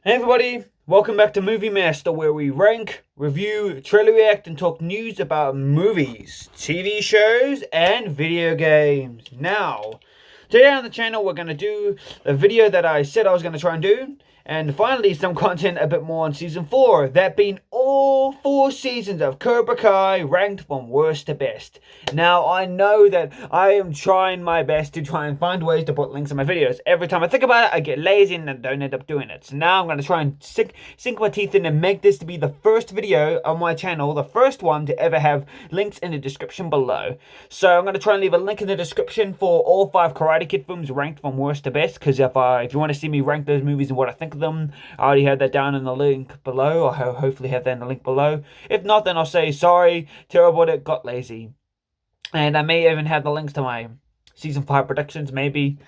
Hey everybody, welcome back to Movie Master, where we rank, review, trailer react, and talk news about movies, TV shows, and video games. Now, today on the channel we're going to do a video that I said I was going to try and do, and finally some content a bit more on Season 4, that being all 4 seasons of Cobra Kai ranked from worst to best. Now, I know that I am trying my best to try and find ways to put links in my videos. Every time I think about it, I get lazy and I don't end up doing it. So now I'm going to try and sink my teeth in and make this to be the first video on my channel, the first one to ever have links in the description below. So I'm going to try and leave a link in the description for all 5 Karate Kid films ranked from worst to best, because if you want to see me rank those movies and what I think of them, I already have that down in the link below. I'll hopefully have that in the link below. If not, then I'll say sorry, terrible at it, got lazy. And I may even have the links to my Season 5 predictions, maybe.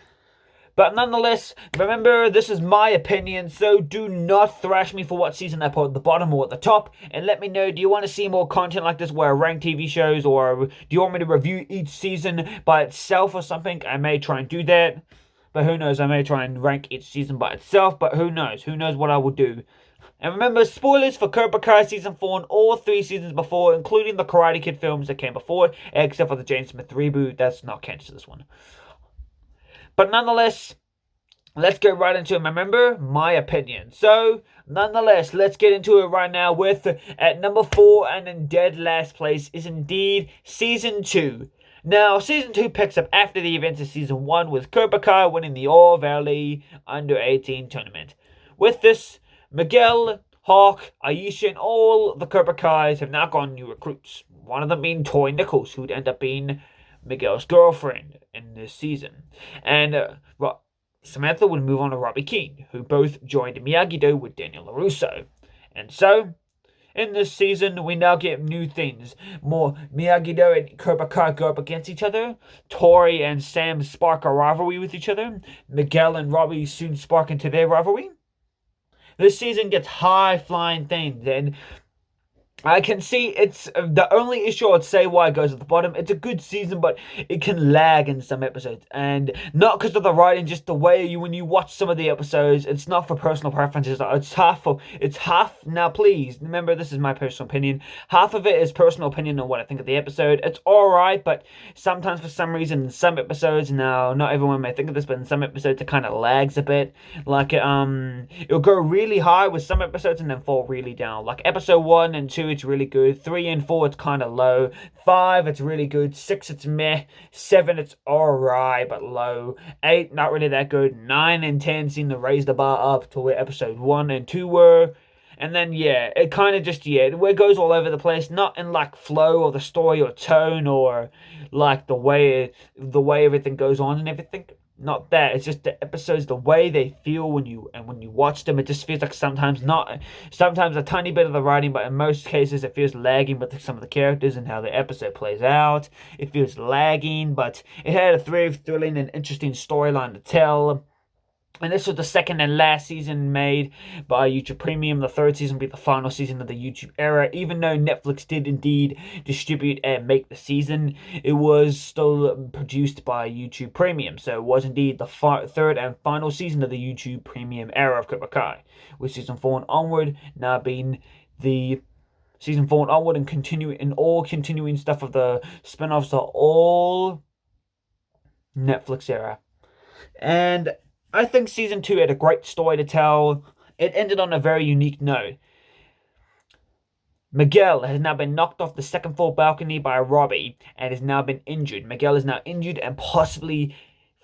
But nonetheless, remember, this is my opinion, so do not thrash me for what season I put at the bottom or at the top. And let me know, do you want to see more content like this where I rank TV shows, or do you want me to review each season by itself or something? I may try and do that. But who knows, I may try and rank each season by itself, but who knows? Who knows what I will do. And remember, spoilers for Cobra Kai Season 4 and all 3 seasons before, including the Karate Kid films that came before, except for the James Smith reboot. That's not counted to this one. But nonetheless, let's get right into it. Remember, my opinion. So, nonetheless, let's get into it right now with, at number 4 and in dead last place, is indeed Season 2. Now, Season 2 picks up after the events of Season 1, with Cobra Kai winning the All Valley Under-18 tournament. With this, Miguel, Hawk, Aisha, and all the Cobra Kais have now gone new recruits. One of them being Tori Nichols, who'd end up being Miguel's girlfriend in this season. And Samantha would move on to Robbie Keane, who both joined Miyagi-Do with Daniel LaRusso. And so, in this season, we now get new things. More Miyagi-Do and Cobra Kai go up against each other. Tori and Sam spark a rivalry with each other. Miguel and Robbie soon spark into their rivalry. This season gets high-flying things, and I can see it's the only issue I'd say why it goes at the bottom. It's a good season, but it can lag in some episodes, and not because of the writing, just the way when you watch some of the episodes, it's not for personal preferences. It's half. Now, please remember, this is my personal opinion. Half of it is personal opinion on what I think of the episode. It's all right, but sometimes for some reason, in some episodes, now not everyone may think of this, but in some episodes, it kind of lags a bit. Like it'll go really high with some episodes and then fall really down. Like episode 1 and 2. It's really good. 3 and 4, it's kind of low. 5, it's really good. 6, it's meh. 7, it's alright but low. 8, not really that good. 9 and 10 seem to raise the bar up to where episode 1 and 2 were. And then, yeah, it kind of just, it goes all over the place. Not in, like, flow or the story or tone or, like, the way everything goes on and everything. Not that. It's just the episodes, the way they feel when you watch them. It just feels like sometimes a tiny bit of the writing, but in most cases it feels lagging with some of the characters and how the episode plays out. It feels lagging, but it had a thrilling and interesting storyline to tell. And this was the second and last season made by YouTube Premium. The third season will be the final season of the YouTube era. Even though Netflix did indeed distribute and make the season, it was still produced by YouTube Premium. So it was indeed the third and final season of the YouTube Premium era of Cobra Kai, with Season 4 and onward now being the Season 4 and onward, and continuing stuff of the spin-offs are all Netflix era. And I think Season 2 had a great story to tell. It ended on a very unique note. Miguel has now been knocked off the second floor balcony by Robbie and has now been injured. Miguel is now injured and possibly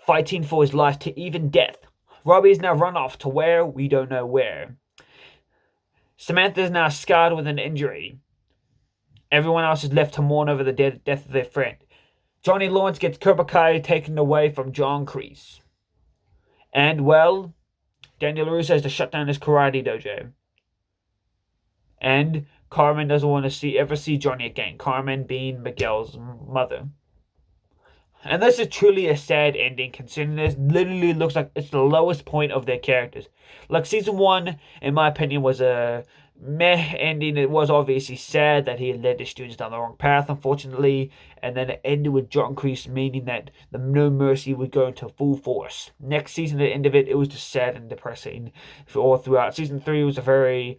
fighting for his life to even death. Robbie is now run off to where? We don't know where. Samantha is now scarred with an injury. Everyone else is left to mourn over the death of their friend. Johnny Lawrence gets Cobra Kai taken away from John Kreese. And, well, Daniel LaRusso has to shut down his karate dojo. And Carmen doesn't want to ever see Johnny again. Carmen being Miguel's mother. And this is truly a sad ending, considering this literally looks like it's the lowest point of their characters. Like, Season 1, in my opinion, was a meh ending. It was obviously sad that he had led the students down the wrong path, unfortunately, and then it ended with John Kreese, meaning that the No Mercy would go into full force. Next season, at the end of it, it was just sad and depressing for all throughout. Season 3 was a very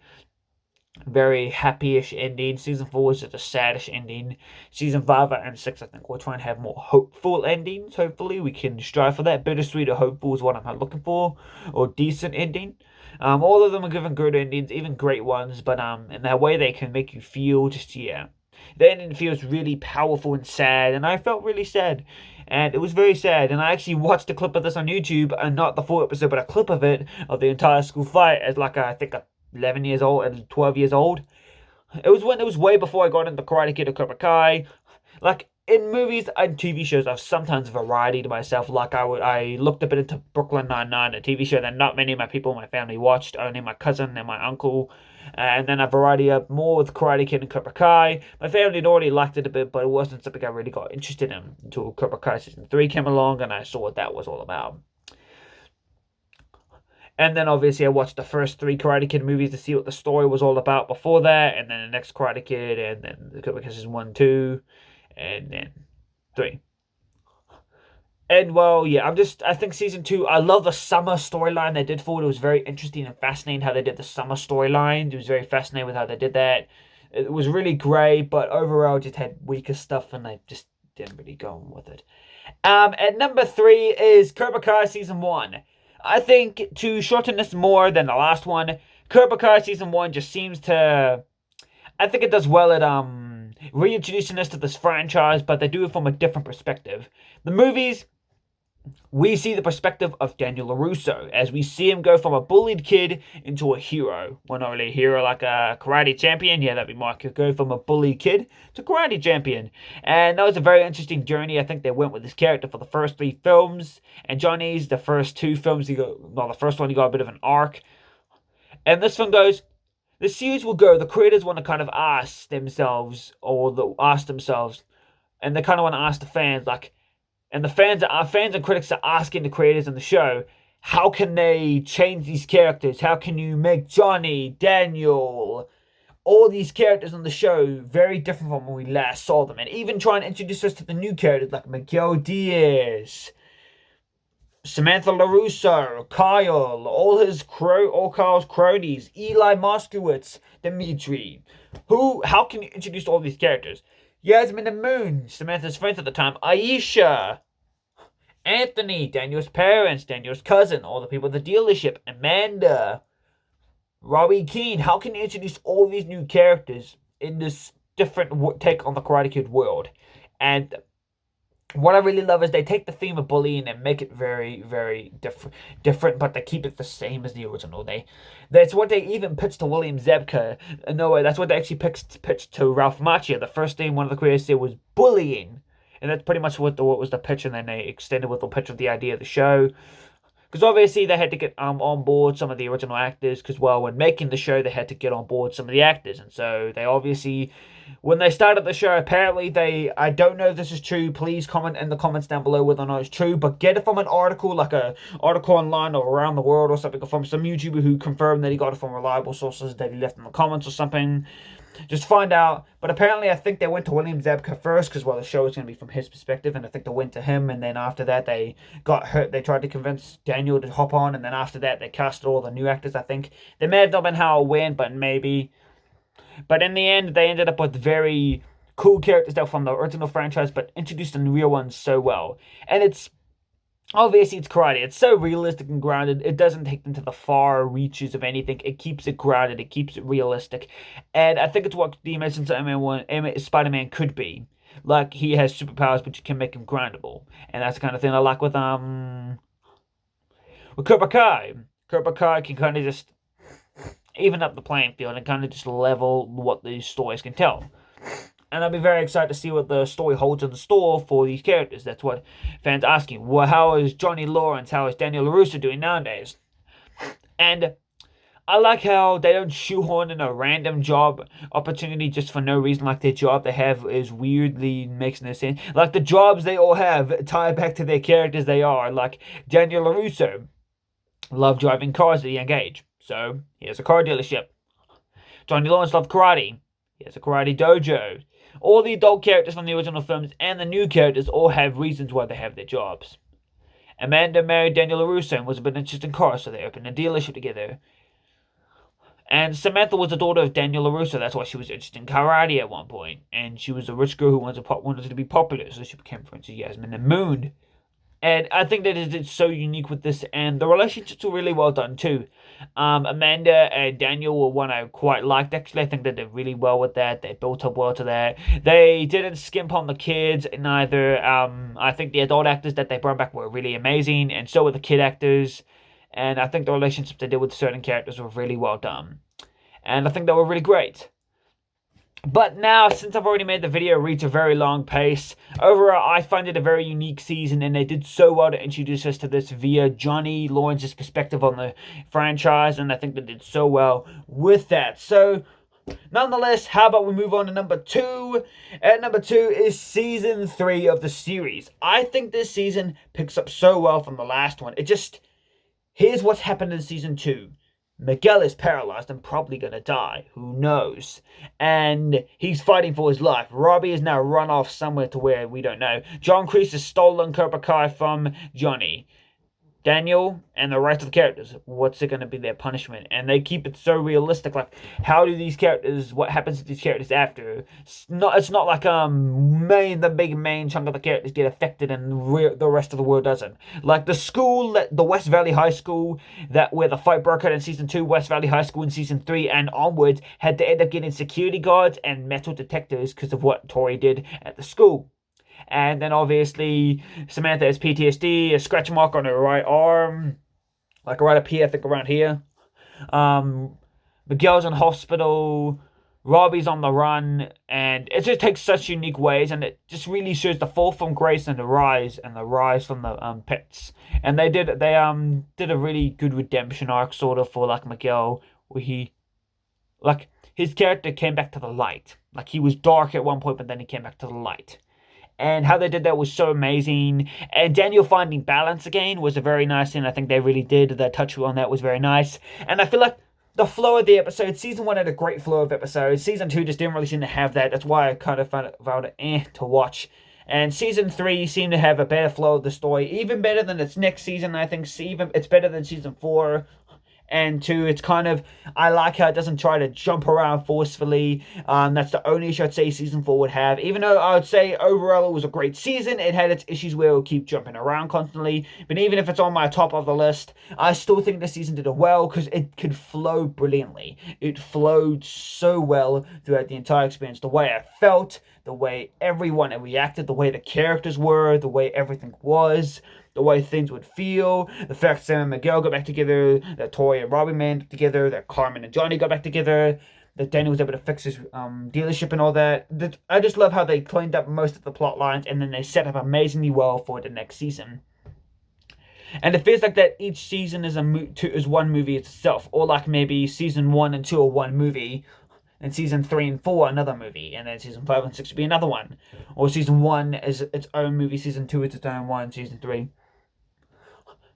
happy-ish ending. Season 4 was just a saddish ending. Season 5 and 6, I think we'll try and have more hopeful endings. Hopefully, we can strive for that. Bittersweet or hopeful is what I'm looking for, or decent ending. All of them are given good endings, even great ones, but in that way they can make you feel just, yeah. The ending feels really powerful and sad, and I felt really sad. And it was very sad, and I actually watched a clip of this on YouTube, and not the full episode, but a clip of it, of the entire school fight, as like, I think, 11 years old and 12 years old. It was way before I got into Karate Kid or Cobra Kai. Like, in movies and TV shows, I've sometimes variety to myself. Like, I looked a bit into Brooklyn Nine-Nine, a TV show that not many of my people in my family watched, only my cousin and my uncle. And then a variety of more with Karate Kid and Cobra Kai. My family had already liked it a bit, but it wasn't something I really got interested in until Cobra Kai Season 3 came along, and I saw what that was all about. And then obviously I watched the first 3 Karate Kid movies to see what the story was all about before that, and then the next Karate Kid, and then the Cobra Kai Season 1, 2, and then 3. And well, yeah, I think Season 2, I love the summer storyline they did for it. It was very interesting and fascinating how they did the summer storyline. It was very fascinating with how they did that. It was really great, but overall just had weaker stuff, and I just didn't really go on with it. At number 3 is Cobra Kai Season 1. I think to shorten this more than the last one, Cobra Kai Season 1 just seems to... I think it does well at reintroducing us to this franchise, but they do it from a different perspective. The movies, we see the perspective of Daniel LaRusso, as we see him go from a bullied kid into a hero. Well, not really a hero, like a karate champion. Yeah, that'd be Mark. He'll go from a bullied kid to karate champion. And that was a very interesting journey. I think they went with his character for the first 3 films. And Johnny's, the first 2 films, the first one, he got a bit of an arc. And this one goes... The series will go, the creators want to kind of ask themselves, and they kind of want to ask the fans, like, and the fans and critics are asking the creators in the show, how can they change these characters? How can you make Johnny, Daniel, all these characters on the show very different from when we last saw them? And even try and introduce us to the new characters like Miguel Diaz, Samantha LaRusso, Kyle, all Kyle's cronies, Eli Moskowitz, Dimitri. How can you introduce all these characters? Yasmin and Moon, Samantha's friends at the time, Aisha, Anthony, Daniel's parents, Daniel's cousin, all the people at the dealership, Amanda, Robbie Keane. How can you introduce all these new characters in this different take on the Karate Kid world? And what I really love is they take the theme of bullying and make it very, very different, but they keep it the same as the original. That's what they even pitched to William Zabka. No, that's what they actually pitched to Ralph Macchio. The first thing one of the creators said was bullying, and that's pretty much what was the pitch, and then they extended with the pitch of the idea of the show. Because obviously they had to get on board some of the original actors, because, well, when making the show, they had to get on board some of the actors. And so they obviously, when they started the show, apparently I don't know if this is true, please comment in the comments down below whether or not it's true, but get it from an article, like a article online or around the world or something, or from some YouTuber who confirmed that he got it from reliable sources that he left in the comments or something. Just find out. But apparently I think they went to William Zabka first, because, well, the show is going to be from his perspective, and I think they went to him, and then after that they got hurt. They tried to convince Daniel to hop on, and then after that they casted all the new actors, I think. They may have not been how it went, but maybe. But in the end, they ended up with very cool characters that from the original franchise, but introduced in real ones so well. And it's... Obviously, it's karate. It's so realistic and grounded. It doesn't take them to the far reaches of anything. It keeps it grounded. It keeps it realistic. And I think it's what the Amazing Spider-Man could be. Like, he has superpowers, but you can make him groundable. And that's the kind of thing I like with Cobra Kai. Cobra Kai can kind of just even up the playing field and kind of just level what these stories can tell. And I'll be very excited to see what the story holds in the store for these characters. That's what fans are asking. Well, how is Johnny Lawrence? How is Daniel LaRusso doing nowadays? And I like how they don't shoehorn in a random job opportunity just for no reason. Like, their job they have is weirdly makes no sense. Like, the jobs they all have tie back to their characters they are. Like, Daniel LaRusso loved driving cars at a young age. So, he has a car dealership. Johnny Lawrence loved karate. He has a karate dojo. All the adult characters from the original films and the new characters all have reasons why they have their jobs. Amanda married Daniel LaRusso and was a bit interested in cars, so they opened a dealership together. And Samantha was the daughter of Daniel LaRusso, that's why she was interested in karate at one point. And she was a rich girl who wanted to be popular, so she became friends with Yasmin and Moon. And I think that it's so unique with this, and the relationships were really well done too. Amanda and Daniel were one I quite liked, actually. I think they did really well with that. They built up well to that. They didn't skimp on the kids, neither. I think the adult actors that they brought back were really amazing, and so were the kid actors. And I think the relationships they did with certain characters were really well done. And I think they were really great. But now, since I've already made the video reach a very long pace, overall I find it a very unique season, and they did so well to introduce us to this via Johnny Lawrence's perspective on the franchise, and I think they did so well with that. So, nonetheless, how about we move on to number 2? At number 2 is season 3 of the series. I think this season picks up so well from the last one. Here's what's happened in season 2. Miguel is paralyzed and probably gonna die. Who knows? And he's fighting for his life. Robbie is now run off somewhere to where we don't know. John Kreese has stolen Cobra Kai from Johnny. Daniel and the rest of the characters, what's it going to be their punishment? And they keep it so realistic. Like, how do these characters, what happens to these characters after? It's not like the big main chunk of the characters get affected and the rest of the world doesn't. Like the school, the West Valley High School, where the fight broke out in season 2, West Valley High School in season 3 and onwards, had to end up getting security guards and metal detectors because of what Tori did at the school. And then obviously Samantha has PTSD, a scratch mark on her right arm, like right up here, I think around here. Miguel's in hospital, Robbie's on the run, and it just takes such unique ways, and it just really shows the fall from grace and the rise from the pits. And they did a really good redemption arc sort of for like Miguel, where his character came back to the light. Like he was dark at one point, but then he came back to the light. And how they did that was so amazing. And Daniel finding balance again was a very nice thing. I think they really did. The touch on that was very nice. And I feel like the flow of the episode, season 1 had a great flow of episodes. Season 2 just didn't really seem to have that. That's why I kind of found it to watch. And season 3 seemed to have a better flow of the story. Even better than its next season, I think. It's better than season 4. And 2, it's kind of, I like how it doesn't try to jump around forcefully. That's the only issue I'd say season 4 would have. Even though I would say overall it was a great season, it had its issues where it would keep jumping around constantly. But even if it's on my top of the list, I still think this season did it well because it could flow brilliantly. It flowed so well throughout the entire experience. The way I felt, the way everyone reacted, the way the characters were, the way everything was, the way things would feel, the fact that Sam and Miguel got back together, that Tori and Robbie got together, that Carmen and Johnny got back together, that Danny was able to fix his dealership and all that. I just love how they cleaned up most of the plot lines and then they set up amazingly well for the next season. And it feels like that each season is one movie itself, or like maybe season 1 and 2 are one movie, and season 3 and 4 another movie, and then season 5 and 6 will be another one. Or season 1 is its own movie, season 2 is its own one, season 3.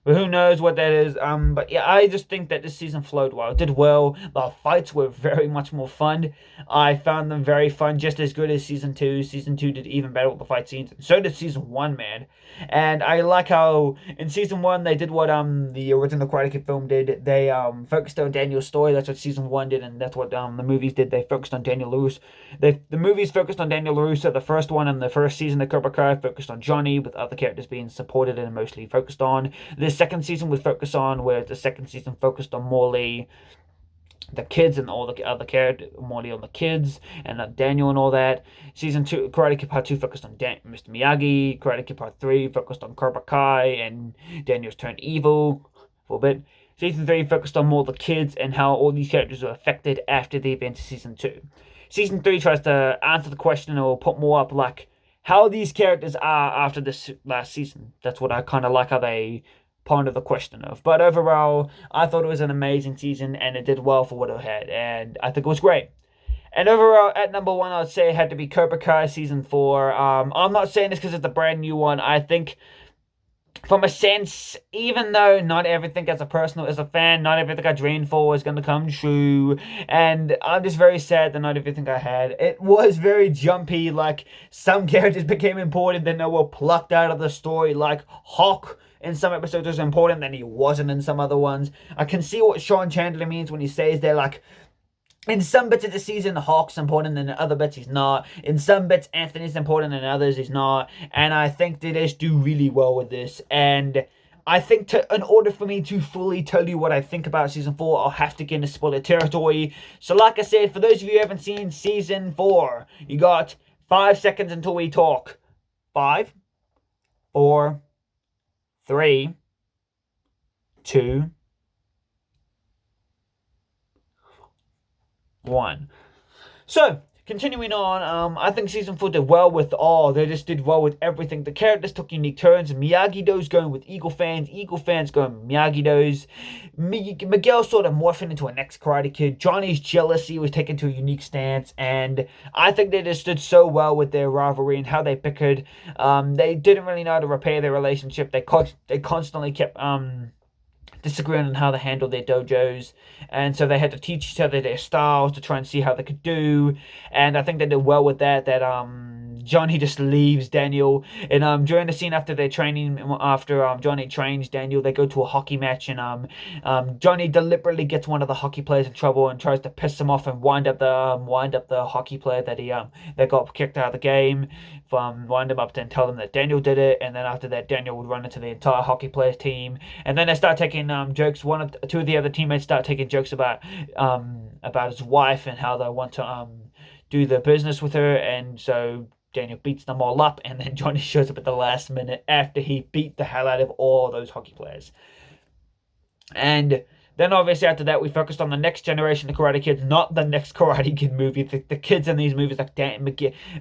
But who knows what that is. But yeah, I just think that this season flowed well. It did well. The fights were very much more fun. I found them very fun, just as good as season 2. Season 2 did even better with the fight scenes. And so did season 1, man. And I like how in season 1 they did what the original Karate Kid film did. They focused on Daniel's story. That's what season 1 did, and that's what the movies did. They focused on Daniel LaRusso. The movies focused on Daniel LaRusso. The first one and the first season of Cobra Kai focused on Johnny, with other characters being supported and mostly focused on. The second season was focused on, where the second season focused on Morley, the kids, and all the other characters, Morley on the kids, and Daniel and all that. Season 2, Karate Kid Part 2 focused on Mr. Miyagi. Karate Kid Part 3 focused on Cobra Kai and Daniel's turned evil for a bit. Season 3 focused on more the kids and how all these characters were affected after the events of Season 2. Season 3 tries to answer the question or put more up like how these characters are after this last season. That's what I kind of like how they pondered the question of. But overall, I thought it was an amazing season and it did well for what it had. And I think it was great. And overall, at number 1, I would say it had to be Cobra Kai Season 4. I'm not saying this because it's a brand new one. I think from a sense, even though not everything as a fan, not everything I dreamed for was going to come true, and I'm just very sad that not everything I had. It was very jumpy, like some characters became important, then they were plucked out of the story, like Hawk in some episodes was important, then he wasn't in some other ones. I can see what Sean Chandler means when he says they're like, in some bits of the season, Hawk's important, and in other bits he's not. In some bits, Anthony's important, and in others he's not. And I think they just do really well with this. And I think in order for me to fully tell you what I think about season 4, I'll have to get into spoiler territory. So like I said, for those of you who haven't seen season 4, you got 5 seconds until we talk. 5, 4, 3, 2, 1. So, continuing on, I think season 4 did well with they just did well with everything. The characters took unique turns. Miyagi-Do's going with Eagle fans going with Miyagi-Do's. Miguel sort of morphing into an ex-Karate Kid. Johnny's jealousy was taken to a unique stance, and I think they just did so well with their rivalry and how they bickered. They didn't really know how to repair their relationship. They constantly kept disagreeing on how to handle their dojos, and so they had to teach each other their styles to try and see how they could do. And I think they did well with that. Johnny just leaves Daniel, and during the scene after their training, after Johnny trains Daniel, they go to a hockey match, and Johnny deliberately gets one of the hockey players in trouble and tries to piss him off and wind up the hockey player that got kicked out of the game. Wind him up and tell them that Daniel did it, and then after that Daniel would run into the entire hockey players team, and then they start taking jokes. Two of the other teammates start taking jokes about his wife and how they want to do the business with her, and so Daniel beats them all up, and then Johnny shows up at the last minute after he beat the hell out of all those hockey players. And then obviously after that, we focused on the next generation of Karate Kids, not the next Karate Kid movie. The kids in these movies, like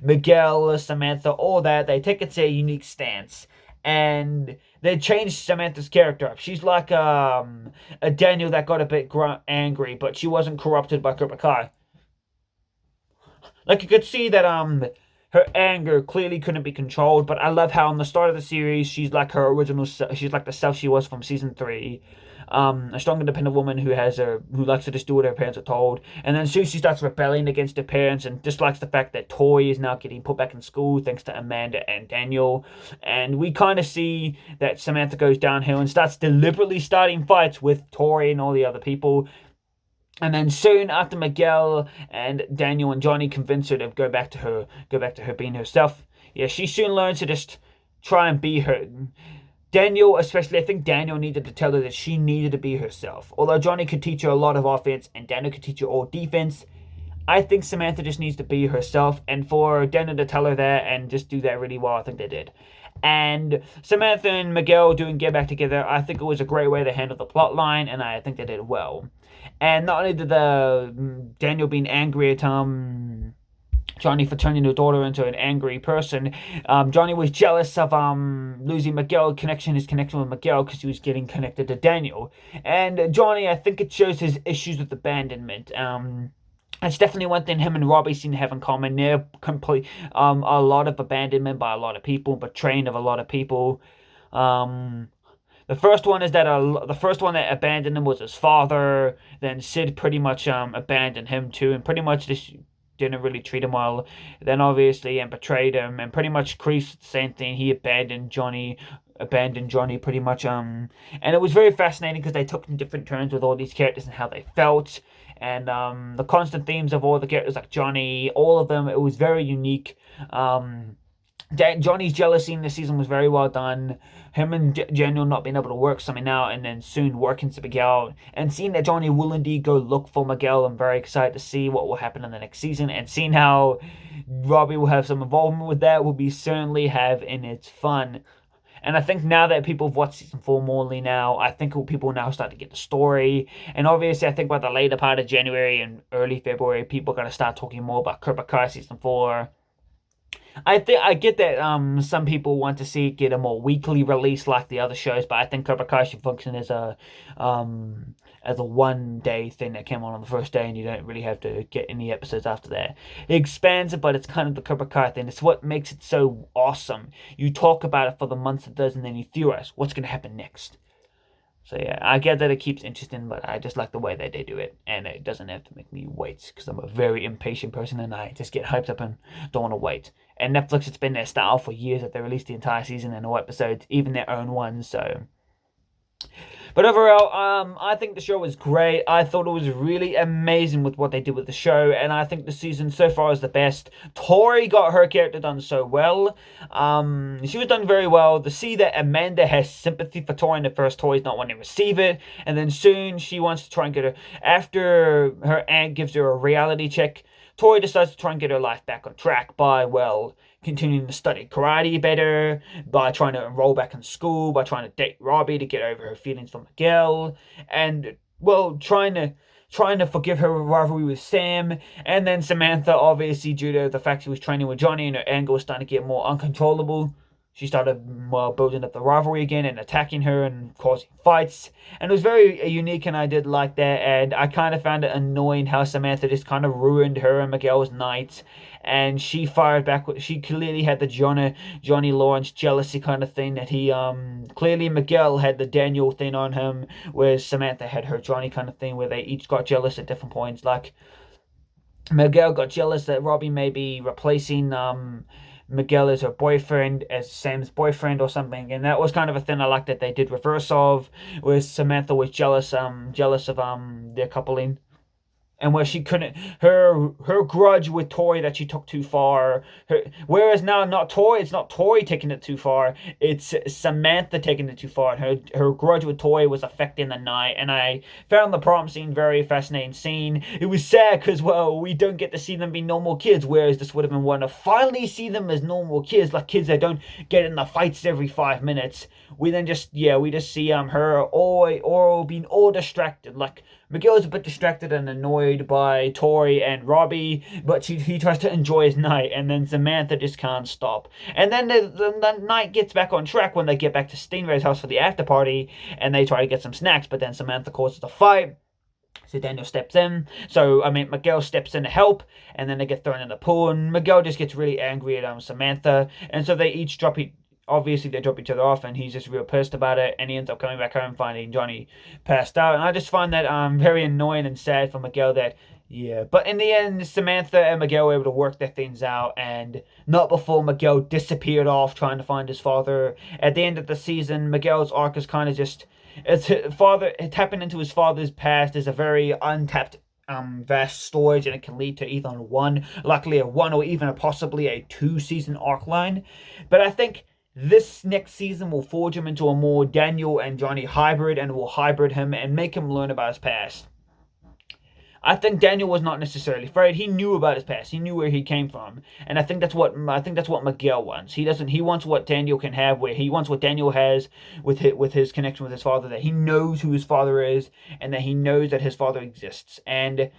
Miguel, Samantha, all that, they take it to a unique stance. And they changed Samantha's character up. She's like a Daniel that got a bit angry, but she wasn't corrupted by Cobra Kai. Like, you could see that her anger clearly couldn't be controlled, but I love how on the start of the series, she's like her original self. She's like the self she was from season 3. A strong, independent woman who likes to just do what her parents are told. And then soon she starts rebelling against her parents and dislikes the fact that Toy is now getting put back in school thanks to Amanda and Daniel. And we kind of see that Samantha goes downhill and starts deliberately starting fights with Tori and all the other people. And then soon after, Miguel and Daniel and Johnny convince her to go back to her being herself. Yeah, she soon learns to just try and be her. Daniel, especially, I think Daniel needed to tell her that she needed to be herself. Although Johnny could teach her a lot of offense and Daniel could teach her all defense, I think Samantha just needs to be herself. And for Daniel to tell her that and just do that really well, I think they did. And Samantha and Miguel get back together, I think it was a great way to handle the plot line, and I think they did well. And not only did Daniel being angry at Johnny for turning her daughter into an angry person, Johnny was jealous of losing his connection with Miguel, because he was getting connected to Daniel. And Johnny, I think it shows his issues with abandonment. It's definitely one thing him and Robbie seem to have in common. They're a lot of abandonment by a lot of people, betraying of a lot of people. The first one that abandoned him was his father. Then Sid pretty much abandoned him too, and pretty much just didn't really treat him well. Then obviously and betrayed him, and pretty much Kreese the same thing. He abandoned Johnny pretty much. And it was very fascinating because they took different turns with all these characters and how they felt, and the constant themes of all the characters, like Johnny, all of them. It was very unique. Johnny's jealousy in this season was very well done. Him and Daniel not being able to work something out, and then soon working to Miguel, and seeing that Johnny will indeed go look for Miguel. I'm very excited to see what will happen in the next season, and seeing how Robbie will have some involvement with that will be certainly have in its fun. And I think now that people have watched season 4 morely now, I think people now start to get the story. And obviously, I think by the later part of January and early February, people are going to start talking more about Cobra Kai season 4. I think I get that some people want to see it get a more weekly release like the other shows, but I think Cobra Kai should function as a 1 day thing that came on the first day, and you don't really have to get any episodes after that. It expands it, but it's kind of the Cobra Kai thing. It's what makes it so awesome. You talk about it for the months it does, and then you theorize what's going to happen next. So yeah, I get that it keeps interesting, but I just like the way that they do it, and it doesn't have to make me wait, because I'm a very impatient person, and I just get hyped up and don't want to wait. And Netflix, it's been their style for years that they release the entire season and all episodes, even their own ones, so... But overall, I think the show was great. I thought it was really amazing with what they did with the show, and I think the season so far is the best. Tori got her character done so well. She was done very well. To see that Amanda has sympathy for Tori in the first, Tori's not wanting to receive it, and then soon she wants to try and get her, after her aunt gives her a reality check, Tori decides to try and get her life back on track by, well, continuing to study karate better, by trying to enroll back in school, by trying to date Robbie to get over her feelings for Miguel, and, well, trying to forgive her rivalry with Sam, and then Samantha, obviously, due to the fact she was training with Johnny and her anger was starting to get more uncontrollable. She started, well, building up the rivalry again and attacking her and causing fights. And it was very unique, and I did like that. And I kind of found it annoying how Samantha just kind of ruined her and Miguel's night. And she fired back. She clearly had the Johnny Lawrence jealousy kind of thing that he, clearly Miguel had the Daniel thing on him, whereas Samantha had her Johnny kind of thing where they each got jealous at different points. Like, Miguel got jealous that Robbie may be replacing, Miguel as her boyfriend, as Sam's boyfriend or something, and that was kind of a thing I like that they did reverse of, where Samantha was jealous of their coupling, and where she couldn't, her grudge with Tori that she took too far, whereas now not Tori, it's not Tori taking it too far, it's Samantha taking it too far, and her grudge with Tori was affecting the night, and I found the prom scene very fascinating scene. It was sad because, well, we don't get to see them be normal kids, whereas this would have been one to finally see them as normal kids, like kids that don't get in the fights every 5 minutes. We then just, yeah, we just see her all being all distracted, like Miguel's a bit distracted and annoyed by Tori and Robbie, but he tries to enjoy his night, and then Samantha just can't stop. And then the night gets back on track when they get back to Stingray's house for the after party, and they try to get some snacks, but then Samantha causes a fight. So Daniel steps in. Miguel steps in to help, and then they get thrown in the pool, and Miguel just gets really angry at Samantha, and so they each obviously they drop each other off, and he's just real pissed about it, and he ends up coming back home finding Johnny passed out, and I just find that very annoying and sad for Miguel that, yeah, but in the end, Samantha and Miguel were able to work their things out, and not before Miguel disappeared off trying to find his father. At the end of the season, Miguel's arc is kind of just, it tapping into his father's past is a very untapped vast storage, and it can lead to either luckily a one or even possibly a 2-season arc line. But I think this next season will forge him into a more Daniel and Johnny hybrid, and will hybrid him and make him learn about his past. I think Daniel was not necessarily afraid. He knew about his past. He knew where he came from, and I think that's what Miguel wants. He wants what Daniel can have, where he wants what Daniel has with his connection with his father. That he knows who his father is, and that he knows that his father exists. And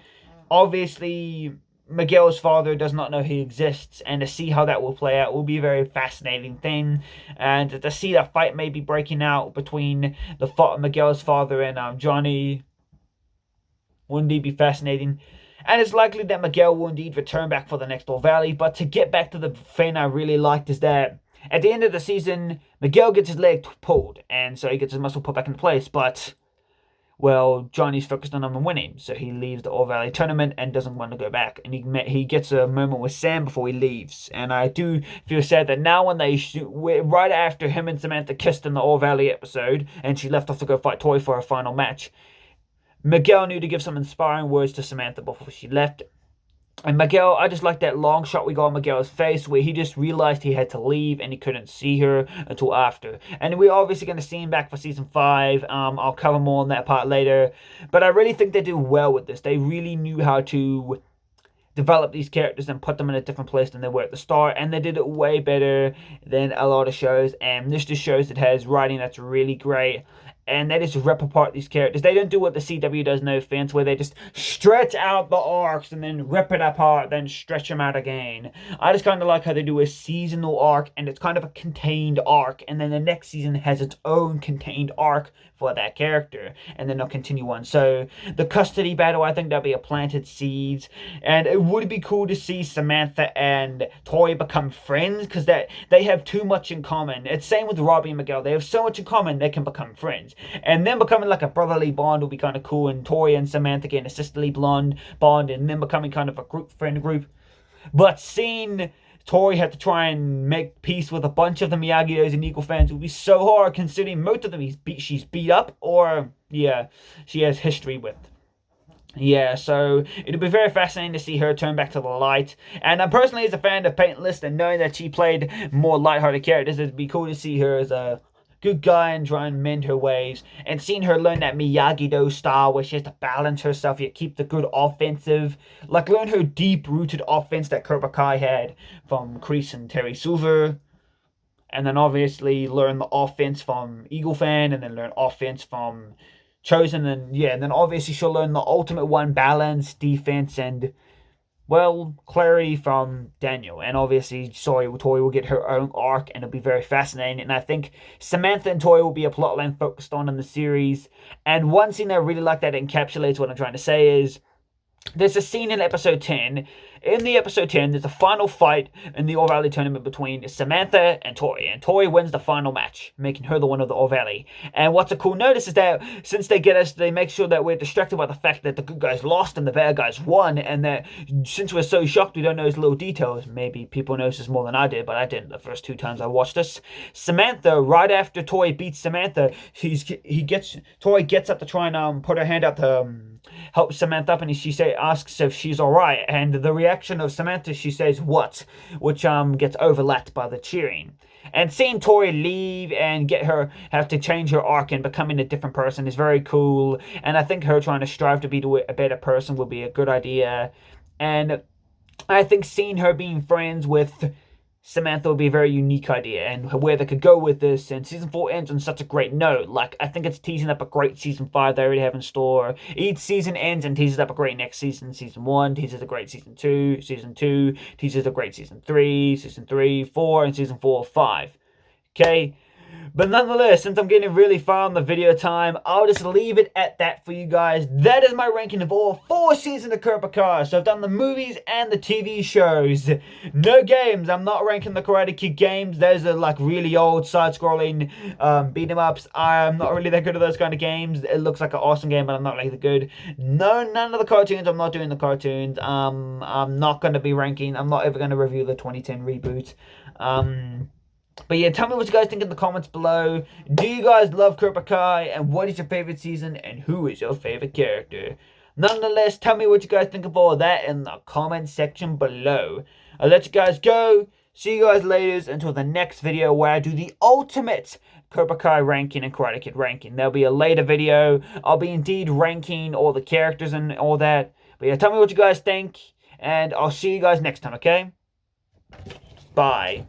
obviously, Miguel's father does not know he exists, and to see how that will play out will be a very fascinating thing. And to see that fight maybe breaking out between Miguel's father and Johnny will indeed be fascinating. And it's likely that Miguel will indeed return back for the next All Valley. But to get back to the thing I really liked is that at the end of the season, Miguel gets his leg pulled, and so he gets his muscle put back into place, but, well, Johnny's focused on him winning, so he leaves the All Valley tournament and doesn't want to go back. And he gets a moment with Sam before he leaves. And I do feel sad that now when right after him and Samantha kissed in the All Valley episode, and she left off to go fight Tori for her final match, Miguel knew to give some inspiring words to Samantha before she left. And Miguel, I just like that long shot we got on Miguel's face where he just realized he had to leave and he couldn't see her until after. And we're obviously going to see him back for Season 5. I'll cover more on that part later. But I really think they did well with this. They really knew how to develop these characters and put them in a different place than they were at the start. And they did it way better than a lot of shows. And this just shows it has writing that's really great. and they just rip apart these characters. They don't do what the CW does, no offense, where they just stretch out the arcs and then rip it apart, then stretch them out again. I just kind of like how they do a seasonal arc, and it's kind of a contained arc, and then the next season has its own contained arc for that character, and then they'll continue on. So the custody battle, I think that'll be a planted seeds, and it would be cool to see Samantha and Tori become friends, because they have too much in common. It's same with Robbie and Miguel. They have so much in common they can become friends, and then becoming like a brotherly bond will be kind of cool, and Tori and Samantha getting a sisterly bond, and then becoming kind of a friend group. But seeing Tori had to try and make peace with a bunch of the Miyagi's and Eagle fans would be so hard, considering most of them she's beat up, or yeah, she has history with. Yeah, so it'll be very fascinating to see her turn back to the light. And personally, as a fan of Paintless and knowing that she played more lighthearted characters, it'd be cool to see her as a good guy and try and mend her ways, and seeing her learn that Miyagi-Do style where she has to balance herself yet keep the good offensive, like learn her deep-rooted offense that Cobra Kai had from Kreese and Terry Silver, and then obviously learn the offense from Eagle Fan, and then learn offense from Chosen, and yeah, and then obviously she'll learn the ultimate one, balance, defense, and well, clarity from Daniel. And obviously, Tori will get her own arc, and it'll be very fascinating. And I think Samantha and Tori will be a plotline focused on in the series. And one scene I really like that encapsulates what I'm trying to say is, there's a scene in episode 10. In the episode 10, there's a final fight in the All Valley tournament between Samantha and Tori wins the final match, making her the winner of the All Valley. And what's a cool notice is that since they make sure that we're distracted by the fact that the good guys lost and the bad guys won, and that since we're so shocked we don't know those little details, maybe people notice this more than I did, but I didn't the first 2 times I watched this. Samantha, right after Tori beats Samantha, Tori gets up to try and put her hand up to help Samantha up, and asks if she's alright, and the reaction of Samantha, she says what, which gets overlapped by the cheering. And seeing Tori leave and have to change her arc and becoming a different person is very cool, and I think her trying to strive to be a better person would be a good idea. And I think seeing her being friends with Samantha would be a very unique idea, and where they could go with this. And season 4 ends on such a great note. Like, I think it's teasing up a great season 5 they already have in store. Each season ends and teases up a great next season. Season 1 teases a great season 2. Season 2 teases a great season 3. Season 3, 4, and season 4, 5. Okay? But nonetheless, since I'm getting really far on the video time, I'll just leave it at that for you guys. That is my ranking of all 4 seasons of Cobra Kai. So I've done the movies and the TV shows. No games. I'm not ranking the Karate Kid games. Those are like really old side-scrolling beat 'em ups. I'm not really that good at those kind of games. It looks like an awesome game, but I'm not really that good. No, none of the cartoons. I'm not doing the cartoons. I'm not going to be ranking. I'm not ever going to review the 2010 reboot. But yeah, tell me what you guys think in the comments below. Do you guys love Cobra Kai? And what is your favorite season? And who is your favorite character? Nonetheless, tell me what you guys think of all of that in the comment section below. I'll let you guys go. See you guys later until the next video where I do the ultimate Cobra Kai ranking and Karate Kid ranking. There'll be a later video. I'll be indeed ranking all the characters and all that. But yeah, tell me what you guys think. And I'll see you guys next time, okay? Bye.